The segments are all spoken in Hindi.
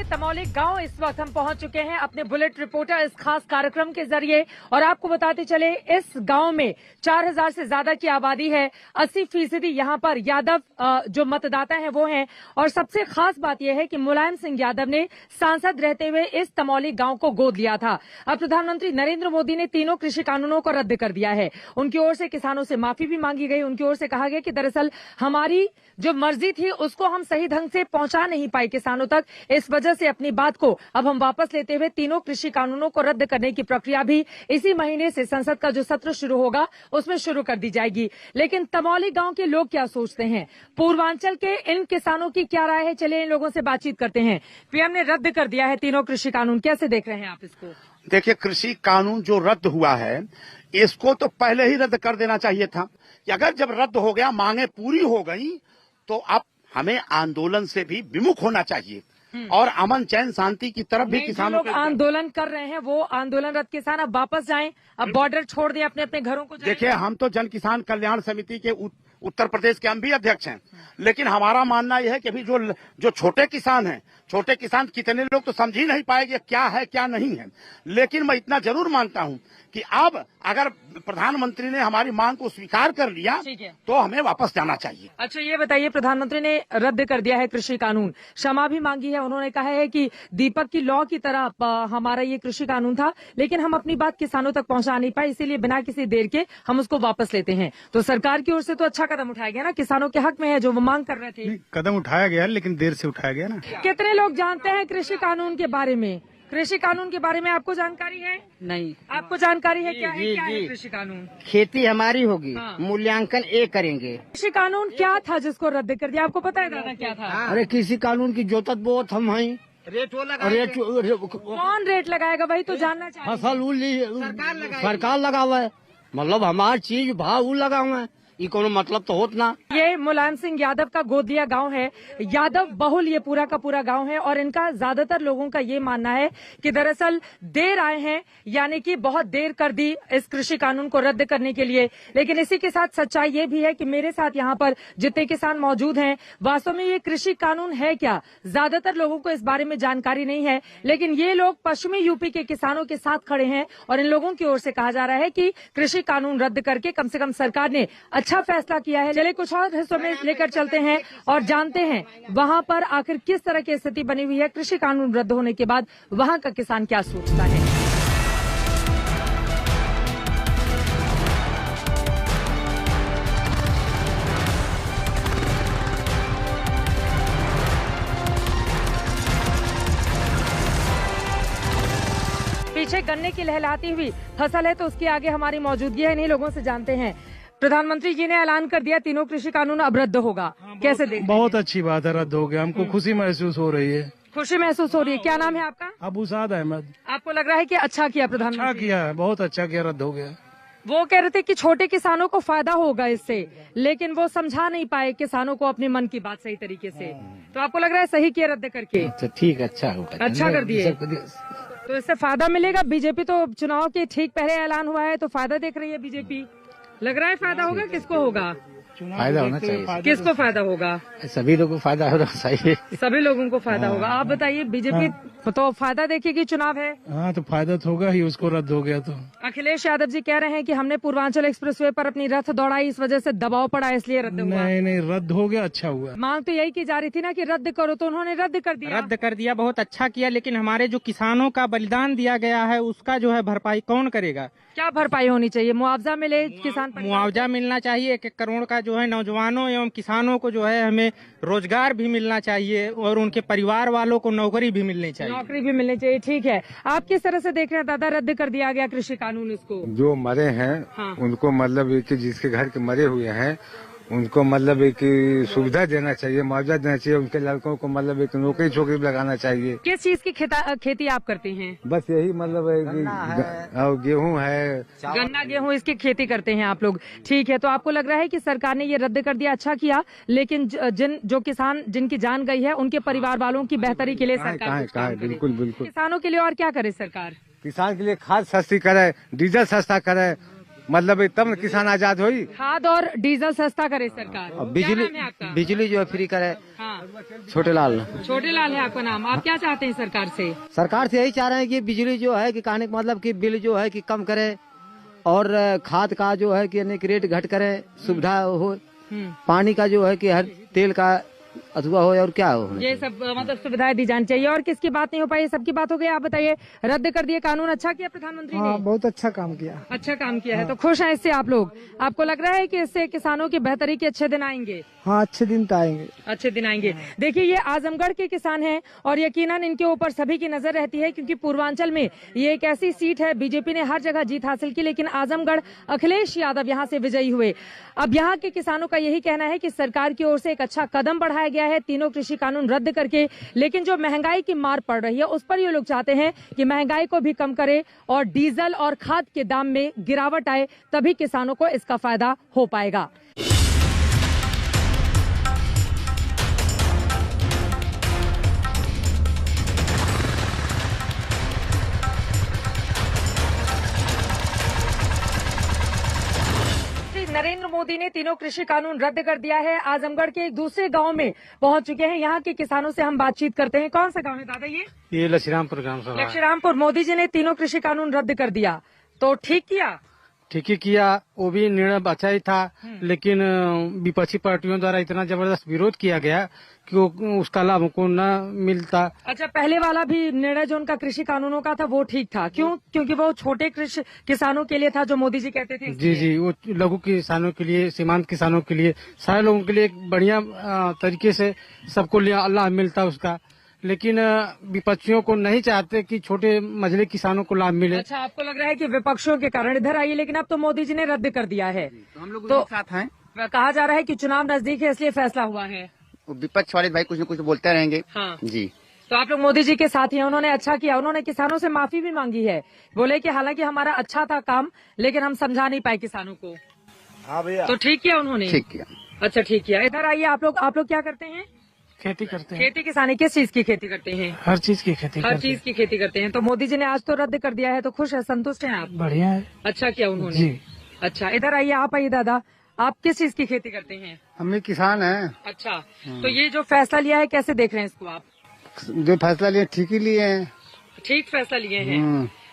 तमौली गांव इस वक्त हम पहुंच चुके हैं अपने बुलेट रिपोर्टर इस खास कार्यक्रम के जरिए और आपको बताते चले इस गांव में 4000 से ज्यादा की आबादी है। 80% यहाँ पर यादव जो मतदाता हैं वो हैं और सबसे खास बात यह है कि मुलायम सिंह यादव ने सांसद रहते हुए इस तमौली गांव को गोद लिया था। अब प्रधानमंत्री नरेंद्र मोदी ने तीनों कृषि कानूनों को रद्द कर दिया है। उनकी ओर से किसानों से माफी भी मांगी गई। उनकी ओर से कहा गया कि दरअसल हमारी जो मर्जी थी उसको हम सही ढंग से पहुंचा नहीं पाए किसानों तक, इस वजह से अपनी बात को अब हम वापस लेते हुए तीनों कृषि कानूनों को रद्द करने की प्रक्रिया भी इसी महीने से संसद का जो सत्र शुरू होगा उसमें शुरू कर दी जाएगी। लेकिन तमौली गांव के लोग क्या सोचते हैं, पूर्वांचल के इन किसानों की क्या राय है, चलिए इन लोगों से बातचीत करते हैं। पीएम ने रद्द कर दिया है तीनों कृषि कानून, कैसे देख रहे हैं आप इसको? देखिए, कृषि कानून जो रद्द हुआ है इसको तो पहले ही रद्द कर देना चाहिए था कि अगर जब रद्द हो गया, मांगे पूरी हो गई, तो अब हमें आंदोलन से भी विमुख होना चाहिए और अमन चैन शांति की तरफ भी किसानों लोग आंदोलन कर रहे हैं वो आंदोलनरत किसान अब वापस जाएं, अब बॉर्डर छोड़ दें, अपने अपने घरों को जाएं। देखिए, हम तो जन किसान कल्याण समिति के उत्तर प्रदेश के हम भी अध्यक्ष हैं, लेकिन हमारा मानना यह है कि अभी जो छोटे किसान हैं, छोटे किसान कितने लोग तो समझ ही नहीं पाएंगे क्या है क्या नहीं है। लेकिन मैं इतना जरूर मानता हूं कि अब अगर प्रधानमंत्री ने हमारी मांग को स्वीकार कर लिया तो हमें वापस जाना चाहिए। अच्छा, ये बताइए, प्रधानमंत्री ने रद्द कर दिया है कृषि कानून, क्षमा भी मांगी है, उन्होंने कहा है कि दीपक की लौ की तरह हमारा ये कृषि कानून था, लेकिन हम अपनी बात किसानों तक पहुंचा नहीं पाए, इसीलिए बिना किसी देर के हम उसको वापस लेते हैं। तो सरकार की ओर से तो अच्छा कदम उठाया गया ना, किसानों के हक में है जो वो मांग कर रहे थे। कदम उठाया गया लेकिन देर से उठाया गया ना। कितने लोग जानते हैं कृषि कानून के बारे में? कृषि कानून के बारे में आपको जानकारी है? नहीं। आपको जानकारी है क्या है, क्या है कृषि कानून? खेती हमारी होगी, हाँ। मूल्यांकन एक करेंगे। कृषि कानून क्या था जिसको रद्द कर दिया, आपको पता है दादा क्या था? अरे कृषि कानून की जोतत बोत हम हैं, रेट वो कौन रेट लगाएगा वही तो जानना चाहिए। फसल सरकार लगावा है, मतलब हमारी चीज भाव लगा हुआ है, ये कोनो मतलब तो होत ना। ये मुलायम सिंह यादव का गोदिया गांव है, यादव बहुल ये पूरा का पूरा गांव है और इनका ज्यादातर लोगों का ये मानना है कि दरअसल देर आए हैं, यानी कि बहुत देर कर दी इस कृषि कानून को रद्द करने के लिए। लेकिन इसी के साथ सच्चाई ये भी है कि मेरे साथ यहाँ पर जितने किसान मौजूद हैं, वास्तव में ये कृषि कानून है क्या, ज्यादातर लोगों को इस बारे में जानकारी नहीं है। लेकिन ये लोग पश्चिमी यूपी के किसानों के साथ खड़े हैं और इन लोगों की ओर से कहा जा रहा है कि कृषि कानून रद्द करके कम से कम सरकार ने अच्छा फैसला किया है। चलिए कुछ और हिस्सों में लेकर चलते हैं और जानते हैं वहां पर आखिर किस तरह की स्थिति बनी हुई है, कृषि कानून रद्द होने के बाद वहां का किसान क्या सोचता है। पीछे गन्ने की लहलहाती हुई फसल है तो उसके आगे हमारी मौजूदगी है, इन्हीं लोगों से जानते हैं। प्रधानमंत्री जी ने ऐलान कर दिया तीनों कृषि कानून अब रद्द होगा, कैसे देखते हैं? बहुत अच्छी बात है, रद्द हो गया, हमको खुशी महसूस हो रही है। खुशी महसूस हो रही है। क्या नाम है आपका? अबूसाद अहमद। आपको लग रहा है कि अच्छा किया प्रधानमंत्री? अच्छा किया है, बहुत अच्छा किया, रद्द हो गया। वो कह रहे थे कि छोटे किसानों को फायदा होगा इससे, लेकिन वो समझा नहीं पाए किसानों को अपने मन की बात सही तरीके से। तो आपको लग रहा है सही किया रद्द करके? ठीक, अच्छा होगा, अच्छा कर दिए तो इससे फायदा मिलेगा। बीजेपी तो चुनाव के ठीक पहले ऐलान हुआ है तो फायदा देख रही है बीजेपी, लग रहा है फायदा होगा। किसको होगा फायदा होना चाहिए? किसको फायदा होगा? सभी लोगों को फायदा होना चाहिए। सभी लोगों को फायदा होगा। आप बताइए, बीजेपी तो फायदा देखेगी, चुनाव है। हाँ, तो फायदा तो होगा ही, उसको रद्द हो गया तो। अखिलेश यादव जी कह रहे हैं कि हमने पूर्वांचल एक्सप्रेसवे पर अपनी रथ दौड़ाई, इस वजह से दबाव पड़ा, इसलिए रद्द हुआ। नहीं, रद्द हो गया, अच्छा हुआ। मांग तो यही की जा रही थी ना कि रद्द करो, तो उन्होंने रद्द कर दिया। रद्द कर दिया, बहुत अच्छा किया, लेकिन हमारे जो किसानों का बलिदान दिया गया है उसका जो है भरपाई कौन करेगा? क्या भरपाई होनी चाहिए? मुआवजा मिले किसान? मुआवजा मिलना चाहिए, 1-1 करोड़ का जो है नौजवानों एवं किसानों को जो है हमें रोजगार भी मिलना चाहिए और उनके परिवार वालों को नौकरी भी मिलनी चाहिए। नौकरी भी मिलनी चाहिए, ठीक है। आप किस तरह से देख रहे हैं दादा, रद्द कर दिया गया कृषि कानून इसको? जो मरे हैं हाँ। उनको मतलब कि जिसके घर के मरे हुए हैं उनको मतलब एक सुविधा देना चाहिए, मुआवजा देना चाहिए, उनके लड़कों को मतलब एक नौकरी छोकरी लगाना चाहिए। किस चीज की खेती आप करते हैं? बस यही मतलब और गेहूं है, गन्ना गेहूं, इसकी खेती करते हैं आप लोग, ठीक है। तो आपको लग रहा है कि सरकार ने ये रद्द कर दिया, अच्छा किया, लेकिन जो किसान जिनकी जान गई है उनके परिवार वालों की बेहतरी के लिए सरकार बिल्कुल किसानों के लिए और क्या करे सरकार? किसान के लिए खाद सस्ती करे, डीजल सस्ता करे मतलब तब किसान आजाद हुई। खाद और डीजल सस्ता करे सरकार। क्या नाम है आपका? बिजली जो है फ्री करे। हाँ, छोटे लाल है आपका नाम। आप क्या चाहते हैं सरकार से? सरकार से यही चाह रहे हैं कि बिजली जो है कि कहने का मतलब कि बिल जो है कि कम करे और खाद का जो है कि अनेक रेट घट करे, सुविधा हो, पानी का जो है कि हर तेल का अथवा हो और क्या हो, ये सब मतलब सुविधाएं दी जानी चाहिए। और किसकी बात नहीं हो पाई? सबकी बात हो गई। आप बताइए, रद्द कर दिए कानून, अच्छा किया प्रधानमंत्री ने? बहुत अच्छा काम किया। अच्छा काम किया है, तो खुश हैं इससे आप लोग? आपको लग रहा है कि इससे किसानों की बेहतरी के अच्छे दिन आएंगे? हाँ, अच्छे दिन तो आएंगे। अच्छे दिन आएंगे। देखिए, ये आजमगढ़ के किसान हैं और यकीनन इनके ऊपर सभी की नजर रहती है, क्योंकि पूर्वांचल में ये एक ऐसी सीट है, बीजेपी ने हर जगह जीत हासिल की, लेकिन आजमगढ़ अखिलेश यादव यहाँ से विजयी हुए। अब यहाँ के किसानों का यही कहना है कि सरकार की ओर से एक अच्छा कदम बढ़ाया गया है तीनों कृषि कानून रद्द करके, लेकिन जो महंगाई की मार पड़ रही है उस पर ये लोग चाहते हैं कि महंगाई को भी कम करे और डीजल और खाद के दाम में गिरावट आए, तभी किसानों को इसका फायदा हो पाएगा। नरेंद्र मोदी ने तीनों कृषि कानून रद्द कर दिया है। आजमगढ़ के एक दूसरे गांव में पहुंच चुके हैं। यहाँ के किसानों से हम बातचीत करते हैं। कौन सा गांव है दादा ये? लक्ष्मीरामपुर ग्राम सभा। लक्ष्मीरामपुर। मोदी जी ने तीनों कृषि कानून रद्द कर दिया, तो ठीक किया? ठीक ही किया, वो भी निर्णय अच्छा ही था, लेकिन विपक्षी पार्टियों द्वारा इतना जबरदस्त विरोध किया गया कि उसका लाभ हमको न मिलता। अच्छा, पहले वाला भी निर्णय जो उनका कृषि कानूनों का था वो ठीक था, क्यों? क्योंकि वो छोटे कृषि किसानों के लिए था, जो मोदी जी कहते थे। जी, वो लघु किसानों के लिए, सीमांत किसानों के लिए, सारे लोगों के लिए एक बढ़िया तरीके से सबको लाभ मिलता उसका, लेकिन विपक्षियों को नहीं चाहते कि छोटे मझले किसानों को लाभ मिले। अच्छा, आपको लग रहा है कि विपक्षियों के कारण इधर आइए, लेकिन अब तो मोदी जी ने रद्द कर दिया है। तो हम लोग तो साथ हैं। कहा जा रहा है कि चुनाव नजदीक है इसलिए फैसला हुआ है। विपक्ष वाले भाई कुछ न कुछ बोलते रहेंगे। हाँ जी, तो आप लोग मोदी जी के साथ ही हैं। उन्होंने अच्छा किया, उन्होंने किसानों से माफी भी मांगी है। बोले कि हालांकि हमारा अच्छा था काम, लेकिन हम समझा नहीं पाए किसानों को। हाँ भैया, तो ठीक किया उन्होंने। ठीक किया। अच्छा, ठीक किया। इधर आइए आप लोग क्या करते हैं? खेती करते हैं। खेती किसानी किस चीज की खेती करते हैं? हर चीज की खेती हर चीज की खेती करते हैं। तो मोदी जी ने आज तो रद्द कर दिया है, तो खुश है, संतुष्ट हैं आप? बढ़िया है। अच्छा किया उन्होंने जी। अच्छा, इधर आइए, आप आइए दादा, आप किस चीज की खेती करते हैं? हम भी किसान हैं। अच्छा, तो ये जो फैसला लिया है कैसे देख रहे हैं इसको आप? जो फैसला लिए ठीक ही लिए हैं। ठीक फैसला लिए हैं।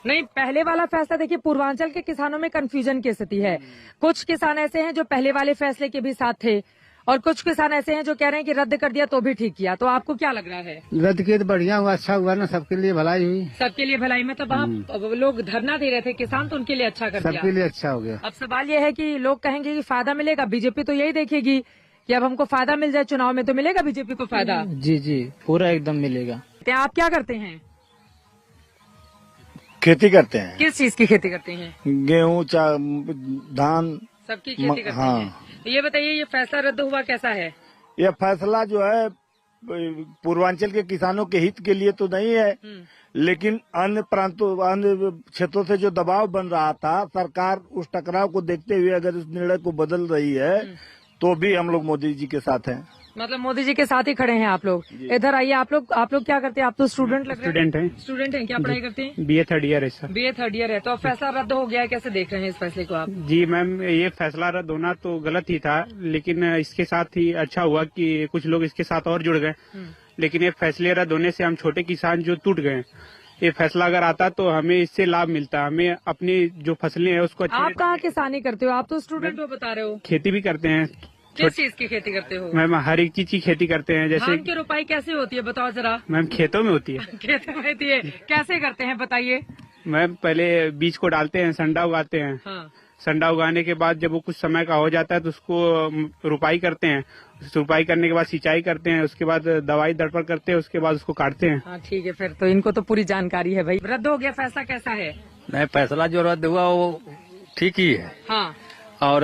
नहीं, पहले वाला फैसला देखिए, पूर्वांचल के किसानों में कंफ्यूजन की स्थिति है। कुछ किसान ऐसे हैं जो पहले वाले फैसले के भी साथ थे, और कुछ किसान ऐसे हैं जो कह रहे हैं कि रद्द कर दिया तो भी ठीक किया। तो आपको क्या लग रहा है? रद्द किए तो बढ़िया हुआ, अच्छा हुआ ना, सबके लिए भलाई हुई। सबके लिए भलाई में, तो वहाँ लोग धरना दे रहे थे किसान, तो उनके लिए अच्छा कर दिया। सबके लिए अच्छा हो गया। अब सवाल ये है कि लोग कहेंगे कि फायदा मिलेगा, बीजेपी तो यही देखेगी कि अब हमको फायदा मिल जाए चुनाव में, तो मिलेगा बीजेपी को फायदा? जी, पूरा एकदम मिलेगा। आप क्या करते हैं? खेती करते हैं। किस चीज की खेती करते हैं? गेहूँ, धान, सबकी खेती करते हाँ। हैं। तो ये बताइए, ये फैसला रद्द हुआ कैसा है? यह फैसला जो है पूर्वांचल के किसानों के हित के लिए तो नहीं है, लेकिन अन्य प्रांतों, अन्य क्षेत्रों से जो दबाव बन रहा था, सरकार उस टकराव को देखते हुए अगर इस निर्णय को बदल रही है, तो भी हम लोग मोदी जी के साथ हैं। मतलब मोदी जी के साथ ही खड़े हैं आप लोग। इधर आइए, आप लोग क्या करते हैं? आप तो स्टूडेंट लग रहे हैं। स्टूडेंट हैं। स्टूडेंट हैं, क्या पढ़ाई करते हैं? BA 3rd ईयर है सर। BA 3rd ईयर है। तो अब फैसला रद्द हो गया है, कैसे देख रहे हैं इस फैसले को आप? जी मैम, ये फैसला रद्द होना तो गलत ही था, लेकिन इसके साथ ही अच्छा हुआ कि कुछ लोग इसके साथ और जुड़ गए। लेकिन ये फैसले रद्द होने से हम छोटे किसान जो टूट गए, ये फैसला अगर आता तो हमें इससे लाभ मिलता। हमें अपनी जो फसलें हैं उसको आप कहाँ किसानी करते हो? आप तो स्टूडेंट हो बता रहे हो। खेती भी करते हैं। किस चीज की खेती करते हो? मैम हर एक चीज की खेती करते हैं। जैसे धान की रोपाई कैसे होती है बताओ जरा? मैम खेतों में होती है। खेतों में होती है, कैसे करते हैं बताइए? मैम पहले बीज को डालते हैं, संडा उगाते हैं। हाँ। संडा उगाने के बाद जब वो कुछ समय का हो जाता है तो उसको रुपाई करते हैं। रुपाई करने के बाद सिंचाई करते हैं, उसके बाद दवाई दड़पण करते हैं, उसके बाद उसको काटते हैं। हाँ ठीक है, फिर तो इनको तो पूरी जानकारी है भाई। रद्द हो गया, फैसला कैसा है? नहीं, फैसला जो रद्द हुआ वो ठीक ही है। हाँ। और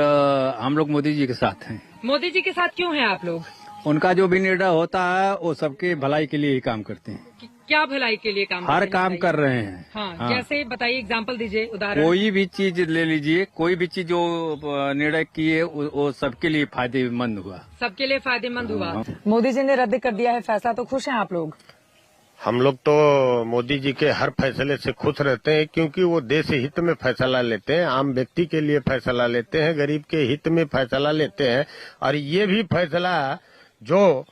हम लोग मोदी जी के साथ हैं। मोदी जी के साथ क्यों हैं आप लोग? उनका जो भी निर्णय होता है वो सबके भलाई के लिए ही काम करते हैं। क्या भलाई के लिए काम? हर काम कर रहे हैं। हाँ। जैसे बताइए, एग्जाम्पल दीजिए, उदाहरण। कोई भी चीज ले लीजिए, कोई भी चीज जो निर्णय किए वो सबके लिए फायदेमंद हुआ। सबके लिए फायदेमंद हुआ। मोदी जी ने रद्द कर दिया है फैसला, तो खुश हैं आप लोग? हम लोग तो मोदी जी के हर फैसले से खुश रहते हैं, क्योंकि वो देश हित में फैसला लेते हैं, आम व्यक्ति के लिए फैसला लेते हैं, गरीब के हित में फैसला लेते हैं। और ये भी फैसला जो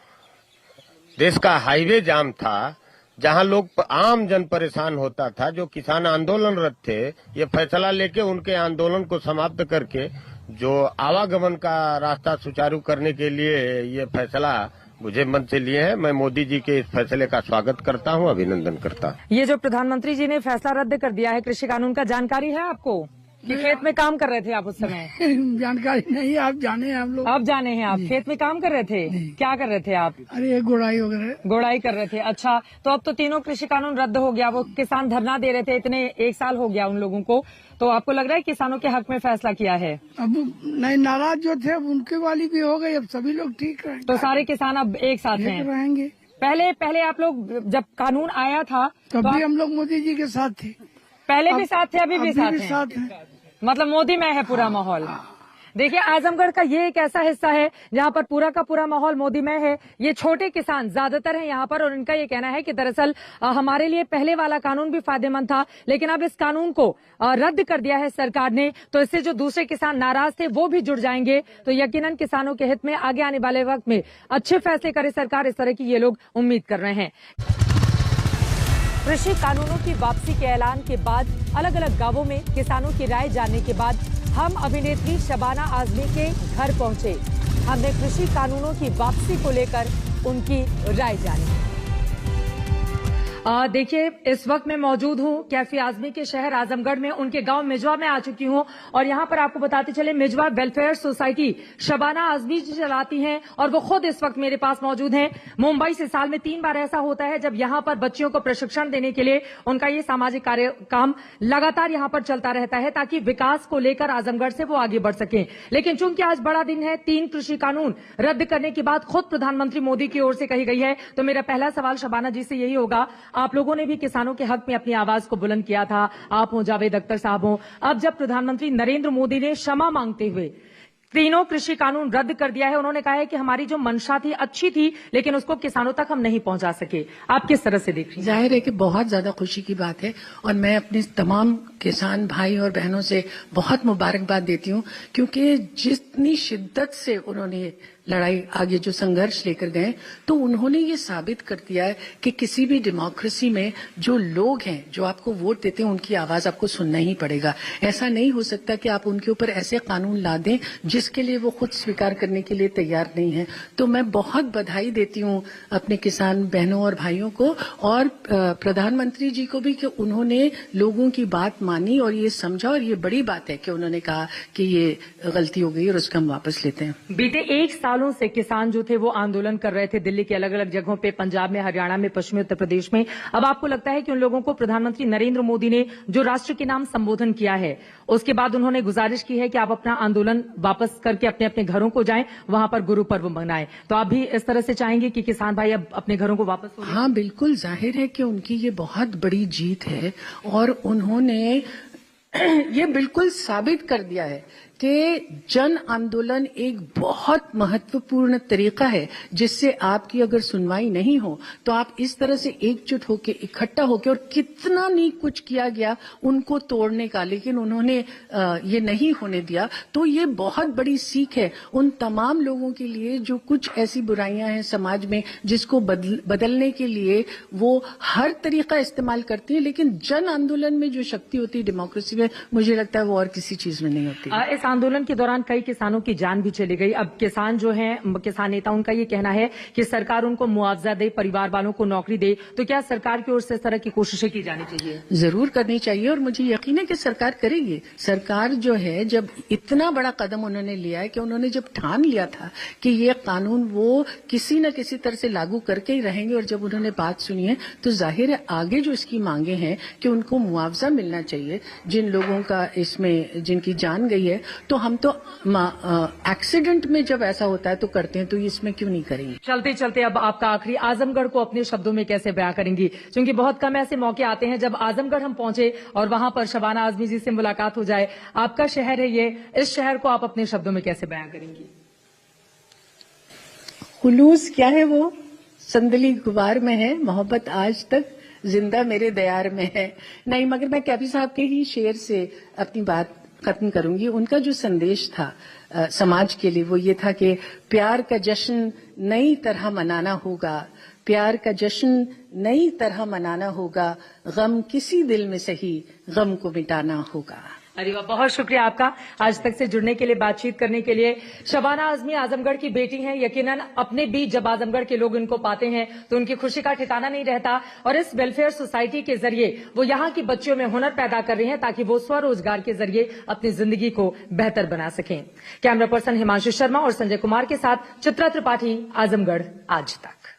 देश का हाईवे जाम था, जहां लोग आम जन परेशान होता था, जो किसान आंदोलनरत थे, ये फैसला लेके उनके आंदोलन को समाप्त करके जो आवागमन का रास्ता सुचारू करने के लिए ये फैसला मुझे मन से लिए हैं। मैं मोदी जी के इस फैसले का स्वागत करता हूं, अभिनंदन करता हूं। ये जो प्रधानमंत्री जी ने फैसला रद्द कर दिया है कृषि कानून का, जानकारी है आपको कि खेत में काम कर रहे थे आप उस समय? जानकारी नहीं, आप जाने हैं हम लोग। आप जाने हैं, आप खेत में काम कर रहे थे? क्या कर रहे थे आप? अरे गुड़ाई वगैरह। गुड़ाई कर रहे थे, अच्छा। तो अब तो तीनों कृषि कानून रद्द हो गया, वो किसान धरना दे रहे थे, इतने 1 साल हो गया उन लोगों को, तो आपको लग रहा है किसानों के हक में फैसला किया है? अब नहीं, नाराज जो थे अब उनके वाली भी हो गई, अब सभी लोग ठीक रहेंगे। तो सारे किसान अब एक साथ हैं? रहेंगे। पहले आप लोग जब कानून आया था तब भी हम लोग मोदी जी के साथ थे। पहले भी साथ थे, अभी भी साथ हैं। मतलब मोदी में है पूरा माहौल। देखिए, आजमगढ़ का ये एक ऐसा हिस्सा है जहाँ पर पूरा का पूरा माहौल मोदी में है। ये छोटे किसान ज्यादातर हैं यहाँ पर, और इनका ये कहना है कि दरअसल हमारे लिए पहले वाला कानून भी फायदेमंद था, लेकिन अब इस कानून को रद्द कर दिया है सरकार ने, तो इससे जो दूसरे किसान नाराज थे वो भी जुड़ जाएंगे। तो यकीनन किसानों के हित में आगे आने वाले वक्त में अच्छे फैसले करे सरकार, इस तरह की ये लोग उम्मीद कर रहे हैं। कृषि कानूनों की वापसी के ऐलान के बाद अलग अलग गांवों में किसानों की राय जानने के बाद हम अभिनेत्री शबाना आजमी के घर पहुंचे। हमने कृषि कानूनों की वापसी को लेकर उनकी राय जानी। देखिए, इस वक्त मैं मौजूद हूं कैफी आजमी के शहर आजमगढ़ में, उनके गांव मिजवा में आ चुकी हूं, और यहां पर आपको बताते चले मिजवा वेलफेयर सोसाइटी शबाना आजमी जी चलाती हैं, और वो खुद इस वक्त मेरे पास मौजूद हैं। मुंबई से साल में 3 बार ऐसा होता है जब यहां पर बच्चियों को प्रशिक्षण देने के लिए उनका ये सामाजिक कार्य काम लगातार यहां पर चलता रहता है, ताकि विकास को लेकर आजमगढ़ से वो आगे बढ़ सकें। लेकिन चूंकि आज बड़ा दिन है, 3 कृषि कानून रद्द करने की बात खुद प्रधानमंत्री मोदी की ओर से कही गई है, तो मेरा पहला सवाल शबाना जी से यही होगा, आप लोगों ने भी किसानों के हक में अपनी आवाज को बुलंद किया था, आप हो, जावेद अख्तर साहब हो, अब जब प्रधानमंत्री नरेंद्र मोदी ने क्षमा मांगते हुए तीनों कृषि कानून रद्द कर दिया है, उन्होंने कहा है कि हमारी जो मंशा थी अच्छी थी, लेकिन उसको किसानों तक हम नहीं पहुंचा सके, आप किस तरह से देख रही हैं? जाहिर है कि बहुत ज्यादा खुशी की बात है, और मैं अपने तमाम किसान भाई और बहनों से बहुत मुबारकबाद देती हूं, क्योंकि जितनी शिद्दत से उन्होंने लड़ाई आगे जो संघर्ष लेकर गए, तो उन्होंने ये साबित कर दिया है कि किसी भी डेमोक्रेसी में जो लोग हैं, जो आपको वोट देते हैं, उनकी आवाज आपको सुनना ही पड़ेगा। ऐसा नहीं हो सकता कि आप उनके ऊपर ऐसे कानून ला दें जिसके लिए वो खुद स्वीकार करने के लिए तैयार नहीं है। तो मैं बहुत बधाई देती हूँ अपने किसान बहनों और भाइयों को, और प्रधानमंत्री जी को भी, कि उन्होंने लोगों की बात मानी और ये समझा, और ये बड़ी बात है कि उन्होंने कहा कि ये गलती हो गई और उसका हम वापस लेते हैं। बीते 1 सालों से किसान जो थे वो आंदोलन कर रहे थे दिल्ली के अलग अलग जगहों पे, पंजाब में, हरियाणा में, पश्चिमी उत्तर प्रदेश में। अब आपको लगता है कि उन लोगों को प्रधानमंत्री नरेंद्र मोदी ने जो राष्ट्र के नाम संबोधन किया है, उसके बाद उन्होंने गुजारिश की है कि आप अपना आंदोलन वापस करके अपने अपने घरों को जाएं, वहां पर गुरु पर्व मनाएं, तो आप भी इस तरह से चाहेंगे कि किसान भाई अब अपने घरों को वापस हो? हाँ, बिल्कुल, जाहिर है कि उनकी ये बहुत बड़ी जीत है, और उन्होंने ये बिल्कुल साबित कर दिया है कि जन आंदोलन एक बहुत महत्वपूर्ण तरीका है, जिससे आपकी अगर सुनवाई नहीं हो तो आप इस तरह से एकजुट होके, इकट्ठा होके, और कितना नहीं कुछ किया गया उनको तोड़ने का, लेकिन उन्होंने ये नहीं होने दिया। तो ये बहुत बड़ी सीख है उन तमाम लोगों के लिए जो कुछ ऐसी बुराइयां हैं समाज में जिसको बदलने के लिए वो हर तरीका इस्तेमाल करती है, लेकिन जन आंदोलन में जो शक्ति होती है डेमोक्रेसी में, मुझे लगता है वो और किसी चीज में नहीं होती। इस आंदोलन के दौरान कई किसानों की जान भी चली गई। अब किसान जो हैं, किसान नेता, उनका ये कहना है कि सरकार उनको मुआवजा दे, परिवार वालों को नौकरी दे, तो क्या सरकार की ओर से इस तरह की कोशिशें की जानी चाहिए? जरूर करनी चाहिए, और मुझे यकीन है कि सरकार करेगी। सरकार जो है, जब इतना बड़ा कदम उन्होंने लिया है, कि उन्होंने जब ठान लिया था कि ये कानून वो किसी न किसी तरह से लागू करके ही रहेंगे, और जब उन्होंने बात सुनी है, तो जाहिर है आगे जो इसकी मांगे हैं कि उनको मुआवजा मिलना चाहिए, जिन लोगों का इसमें जिनकी जान गई है, तो हम तो एक्सीडेंट में जब ऐसा होता है तो करते हैं, तो इसमें क्यों नहीं करेंगे? चलते चलते अब आपका आखिरी, आजमगढ़ को अपने शब्दों में कैसे बयां करेंगी? क्योंकि बहुत कम ऐसे मौके आते हैं जब आजमगढ़ हम पहुंचे और वहां पर शबाना आजमी जी से मुलाकात हो जाए। आपका शहर है ये, इस शहर को आप अपने शब्दों में कैसे बयां करेंगी? खुलूस क्या है वो? संदली गुबार में है, मोहब्बत आज तक जिंदा मेरे दयार में है। नहीं, मगर मैं कैफी साहब के ही शेर से अपनी बात खत्म करूंगी। उनका जो संदेश था समाज के लिए वो ये था कि प्यार का जश्न नई तरह मनाना होगा, प्यार का जश्न नई तरह मनाना होगा, गम किसी दिल में सही गम को मिटाना होगा। अरे वाह, बहुत शुक्रिया आपका आज तक से जुड़ने के लिए, बातचीत करने के लिए। शबाना आजमी आजमगढ़ की बेटी हैं। यकीनन अपने बीच जब आजमगढ़ के लोग इनको पाते हैं तो उनकी खुशी का ठिकाना नहीं रहता और इस वेलफेयर सोसाइटी के जरिए वो यहाँ की बच्चियों में हुनर पैदा कर रहे हैं ताकि वो स्वरोजगार के जरिए अपनी जिंदगी को बेहतर बना सकें। कैमरा पर्सन हिमांशु शर्मा और संजय कुमार के साथ चित्रा त्रिपाठी, आजमगढ़ आज तक।